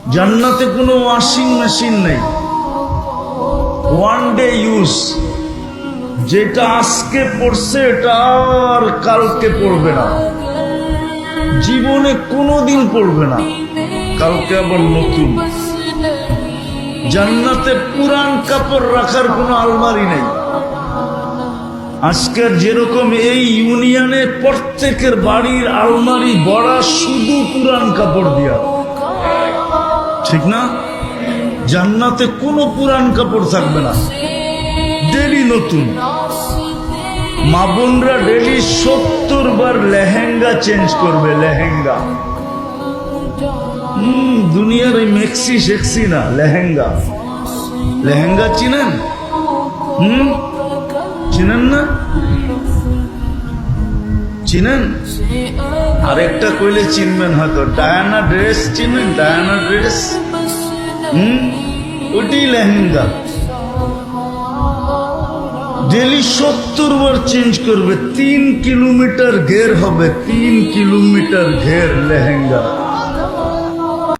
জান্নাতে কোনো washing machine নেই, ওয়ান ডে ইউজ। যেটা আজকে পড়ছে এটা আর কালকে পড়বে না, জীবনে কোনোদিন পড়বে না, কালকে আবার নতুন। জান্নাতে পুরান কাপড় রাখার কোনো আলমারি নেই। আজকের যেরকম এই ইউনিয়নে প্রত্যেকের বাড়ির আলমারি ভরা শুধু পুরান কাপড় দিয়া, ঠিক না? জান্নাতে কোনো পুরান কাপড় থাকবে না, ডেলি নতুন। মা বোনরা ডেলি 70 বার লেহেঙ্গা চেঞ্জ করবে, লেহেঙ্গা। দুনিয়ার ওই মেক্সি শেক্সি না, লেহেঙ্গা। লেহেঙ্গা চিনেন? চিনেন না? চিনেন? আরেকটা কইলে চিনবেন হয়তো, ডায়ানা ড্রেস চিনেন? ডায়ানা ড্রেস, ওইটাই লেহেঙ্গা। ডেলি 70 বার চেঞ্জ করবে, 3 কিলোমিটার ঘের হবে, 3 কিলোমিটার ঘের লেহেঙ্গা।